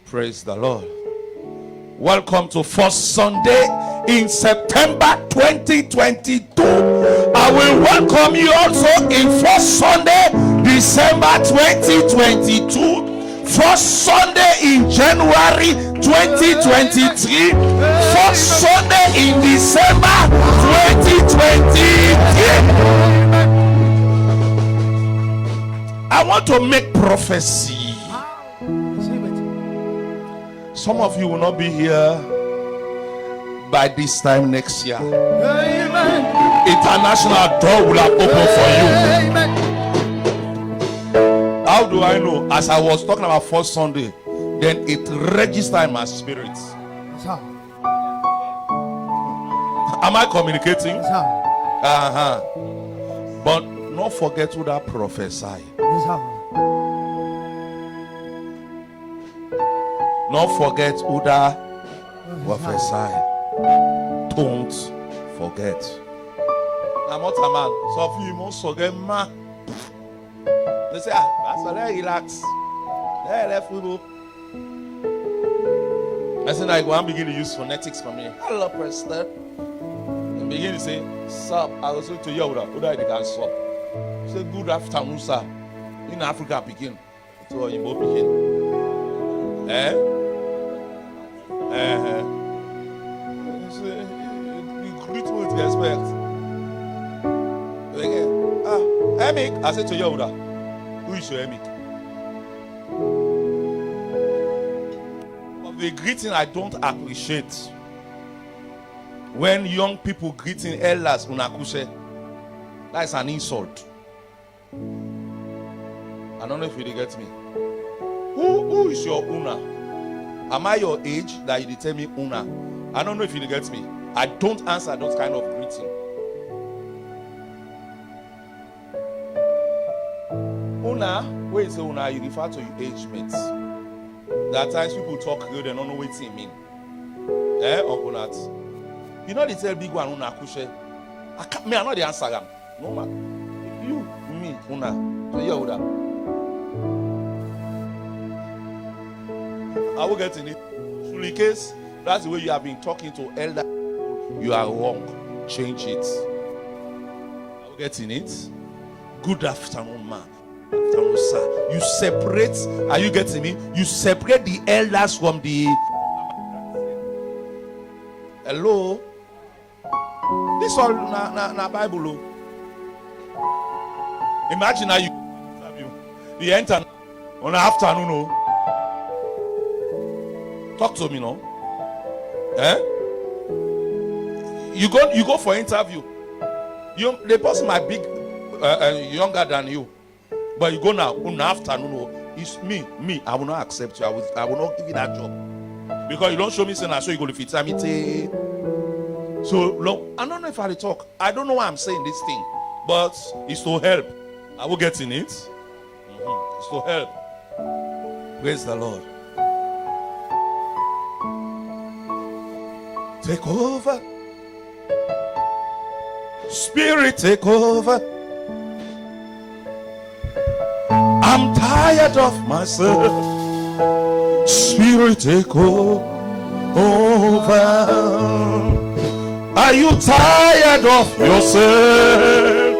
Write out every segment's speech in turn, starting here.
Praise the Lord. Welcome to first Sunday in September 2022. I will welcome you also in first Sunday December 2022, first Sunday in January 2023, first Sunday in December 2023. I want to make prophecy. Some of you will not be here by this time next year. Amen. International door will have opened for you. Amen. How do I know? As I was talking about first Sunday, then it registered in my spirit. Yes, am I communicating? Yes, but not forget who that prophesy. Yes, not forget who that prophesy. Don't forget. I'm not a man. So if you must forget, man. They say, that's why they relax. They left people. I said, I go and begin to use phonetics for me. Hello, President. And begin to say, sup. I was saying to you, who I can sup. Say, good afternoon, sir. In Africa, begin. So you both begin. You greet with respect. EMIK. I said to you, who is your EMIK? Of the greeting I don't appreciate. When young people greeting elders unakushe, that's an insult. I don't know if you get me. Who is your una? Am I your age that you tell me una? I don't know if you get me. I don't answer those kind of greeting. Una, where you say una, you refer to your age mates. There are times people talk real, they don't know what it mean. Uncle Nat. You know they tell big one una kushe. I know the answer. No man. You, me, una. So you una. I will get in it. In case that's the way you have been talking to elder, you are wrong. Change it. I will get in it. Good afternoon, man. Afternoon, sir. You separate. Are you getting me? You separate the elders from the. Hello. This all na Bible. Imagine how you interview. The enter on the afternoon. Talk to me now. You go for interview. The person might be younger than you, but you go now on the afternoon. It's me. I will not accept you. I will not give you that job because you don't show me saying I show you go to fit me. So long. I don't know if I talk. I don't know why I'm saying this thing, but it's to help. I will get in it. It's to help. Praise the Lord. Take over. Spirit, take over. I'm tired of myself. Spirit, take over. Are you tired of yourself?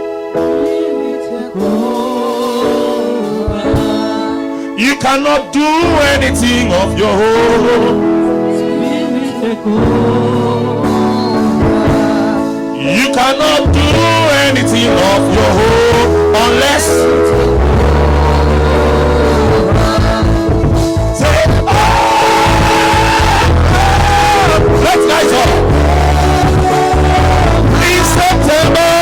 You cannot do anything of your own. You cannot do anything of your own unless take let's rise up in September.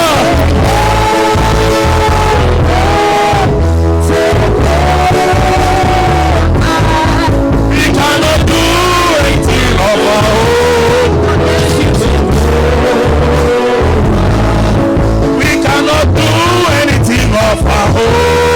We cannot do anything of our own. We cannot do anything of our own.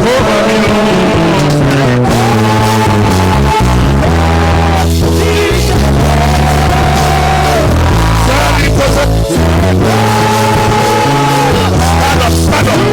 over me, Stand up.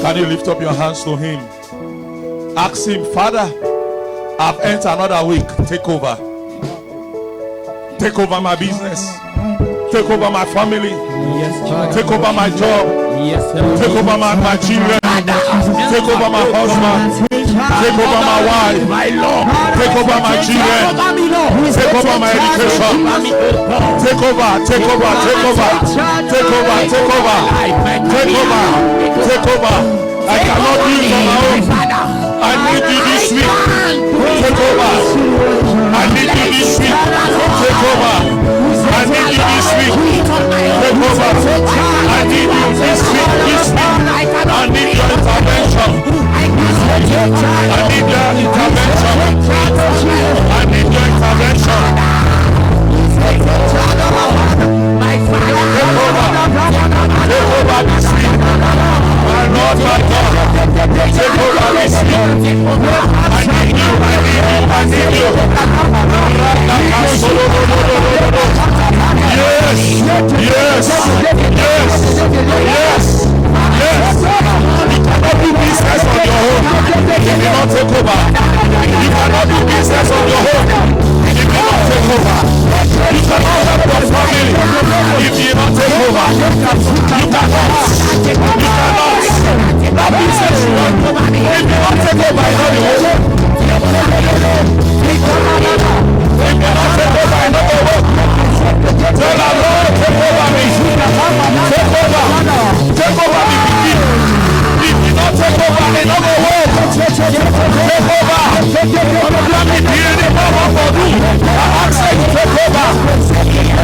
Can you lift up your hands to him? Ask him, Father, I've entered another week. Take over. Take over my business. Take over my family. Yes, take over my job. Yes, take over my children. Take over my husband. Take over my wife. Take over my children. Take over my education. Take over. Take over. Take over. Take over. Take over. Take over. Take over. I cannot do it on my own. I need you this week. Take over. I need you this week. Take over. I need you this week. Take over. I need you this week. This week. I need your intervention. I need your intervention. I need your intervention. Take over. Take over this week. My Lord, my God. Take over this week. I need you. I need you. I need you. Yes. Yes. Yes. Yes. Yes. You cannot do business on your own. You cannot take over. You cannot do business on your own. You cannot take over. You cannot help your family if you not take over. You cannot. You cannot. That business you want. If you not take over, I know you won't. If you not take over, I know you won't. Tell the Lord, take over me. Take over. Take over the beginning. If you not take over, I know you won't. Take over. Let me hear the power for you. I ask you to take over.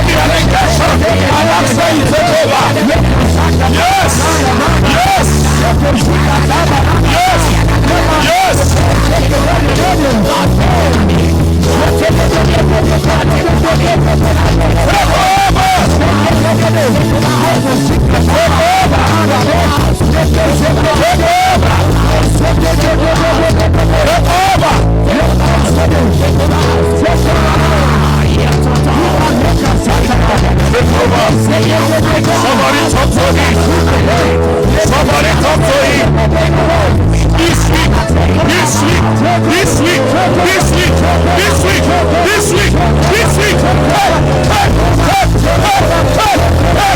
The allegation. I ask you to take over. Yes. Yes. Yes. Yes. Somebody talk to him. Somebody talk to him. This week. This week. This week. This week. This week. This week. This week. Hey, hey, hey, hey, hey, hey.